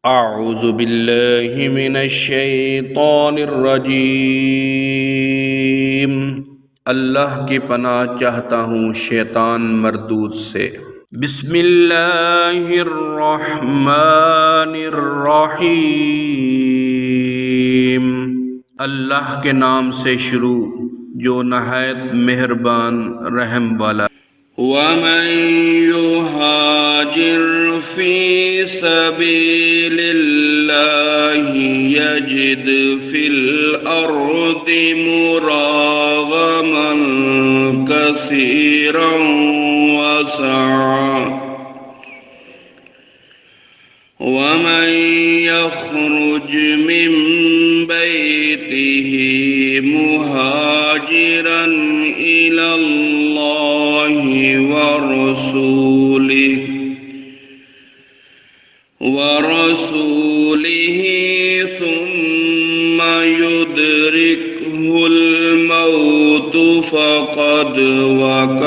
أعوذ بالله من الشैतान الरजीम। अल्लाह की पनाह चाहता हूँ शैतान मरदूद से। बिस्मिल्लाहिर्रहमानिर्रहीम। अल्लाह के नाम से शुरू जो नहायत मेहरबान रहम वाला। वमन युहाजिर फी सबीलिल्लाहि यजिद फिल अर्दि मुरागमन कसीरन वसअ वमन यख्रुज मिन बैतिही मुहाजिरन इलल्लाहि वरसूलिही सुम्मा युदरिकुहुल मौतु फ़क़द वक़अ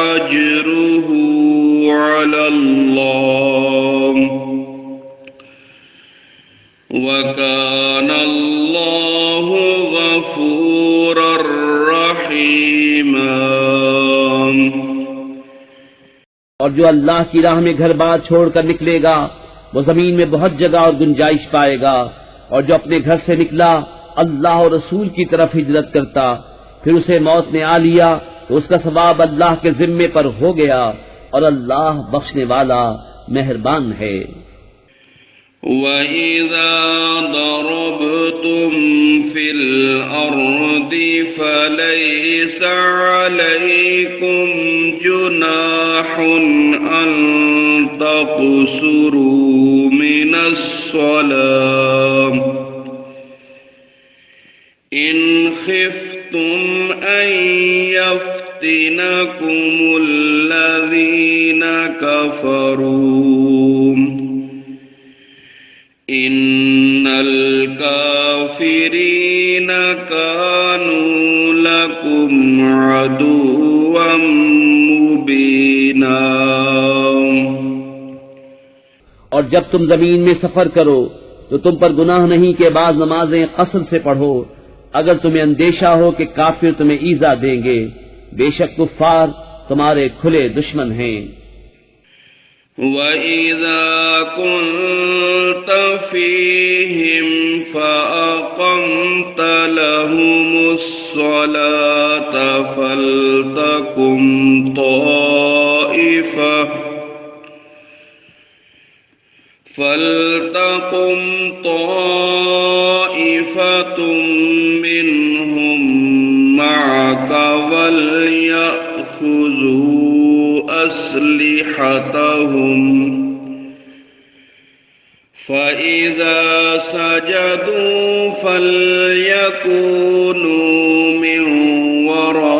अज्रुहु अलल्लाह वकानल्लाहु गफूरर रहीमा। और जो अल्लाह की राह में घर बार छोड़कर निकलेगा वो जमीन में बहुत जगह और गुंजाइश पाएगा। और जो अपने घर से निकला अल्लाह और रसूल की तरफ हिजरत करता फिर उसे मौत ने आ लिया तो उसका सवाब अल्लाह के जिम्मे पर हो गया और अल्लाह बख्शने वाला मेहरबान है। वइज़ा दरबतुम फिल अर्दि फलैसा अलैकुम जुनाहुन अन तक़सुरू मिनस्सलाह इन खिफ्तुम अन यफ्तिनकुमुल्लज़ीना कफ़रू इन्नल काफिरीन कानू लकुम अदुव्वम मुबीना। और जब तुम जमीन में सफर करो तो तुम पर गुनाह नहीं कि बाज नमाजें कसर से पढ़ो अगर तुम्हें अंदेशा हो कि काफिर तुम्हें ईजा देंगे। बेशक कुफ्फार तुम्हारे खुले दुश्मन हैं। वइज़ा कुन्त फ़ीहिम फ़अक़म्त लहुमुस्सलात फ़लतकुम ताइफ़तुम मिनहुम मअक वलयअख़ुज़ू अस्लिहतहुम फ़इज़ा सजदू फ़लयकूनू मिन वराइकुम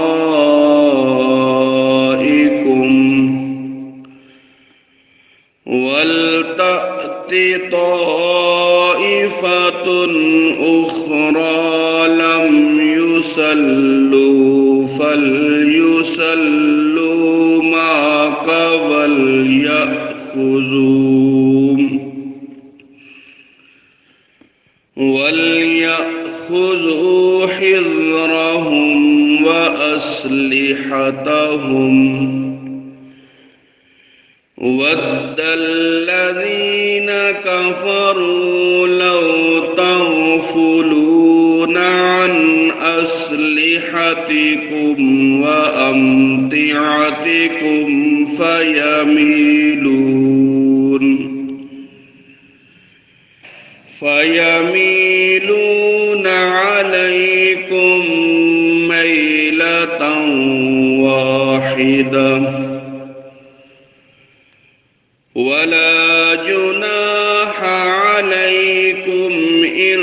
वलतअति ताइफ़तुन उख़रा लम युसल्लू फलयुसल्लू मअक वलयख़ुज़ू हिज़्रहुम वअस्लिहतहुम वद्दल्लज़ीन कफ़रू लौ तग़फ़ुलून अन अस्लिहतिकुम वअम्तिअतिकुम फयमीलून अलैकुम मैलतन वाहिदा वला जुनाह अलैकुम इन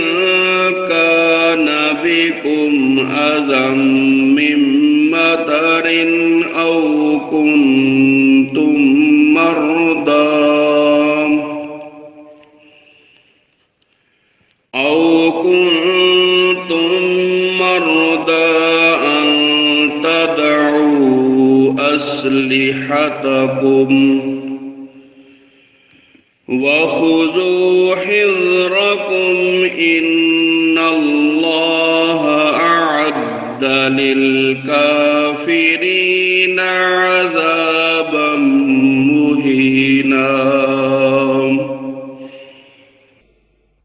कान बिकुम अज़म मिन मतरिन औ कुन्तुम मर्दा अन तदऊ अस्लिहतकुम वख़ुज़ू हिज़्रकुम इन्नल्लाह अअद्द लिल-काफ़िरीन अज़ाबन मुहीना।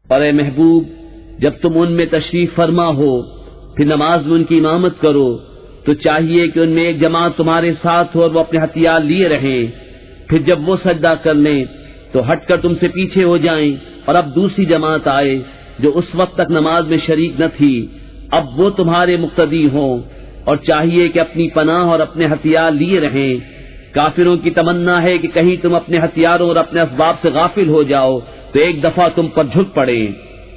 और ए महबूब, जब तुम उनमें तशरीफ फरमा हो फिर नमाज में उनकी इमामत करो तो चाहिए कि उनमें एक जमात तुम्हारे साथ हो और वो अपने हथियार लिए रहें। फिर जब वो सजदा कर लें तो हटकर तुमसे पीछे हो जाएं और अब दूसरी जमात आए जो उस वक्त तक नमाज में शरीक न थी, अब वो तुम्हारे मुक्तदी हों और चाहिए कि अपनी पनाह और अपने हथियार लिए रहें। काफिरों की तमन्ना है कि कहीं तुम अपने हथियारों और अपने असबाब से गाफिल हो जाओ तो एक दफा तुम पर झुक पड़े,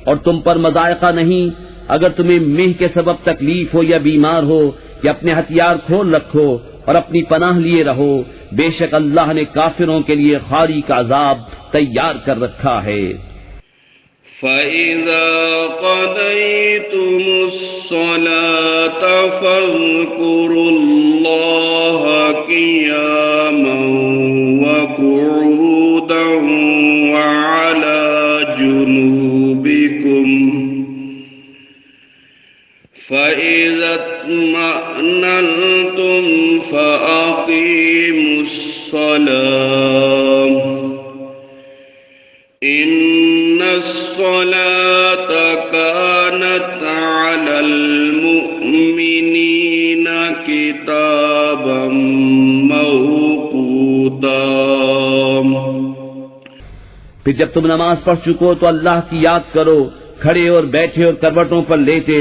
और तुम पर मदायका नहीं अगर तुम्हें मेह के सबब तकलीफ हो या बीमार हो कि अपने हथियार खोल रखो और अपनी पनाह लिए रहो। बेशक अल्लाह ने काफिरों के लिए खारी का अजाब तैयार कर रखा है। फ़इज़ा क़ज़य्तुमुस्सलात फ़ज़्कुरुल्लाह क़ियामन व क़ुऊदन व अला जुनूबिकुम फ़इज़ा इत्मअनन्तुम फ़अक़ीमुस्सलाह इन्नस्सलात कानत अलल मुअ्मिनीना किताबम मौक़ूता। फिर जब तुम नमाज पढ़ चुको तो अल्लाह की याद करो, खड़े और बैठे और करवटों पर लेटे।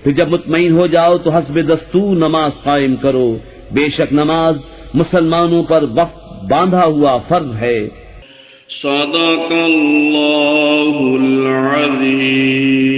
फिर जब मुतमईन हो जाओ तो हस्बे दस्तूर नमाज कायम करो। बेशक नमाज मुसलमानों पर वक्त बांधा हुआ फर्ज है। सदक़ल्लाहुल अज़ीम।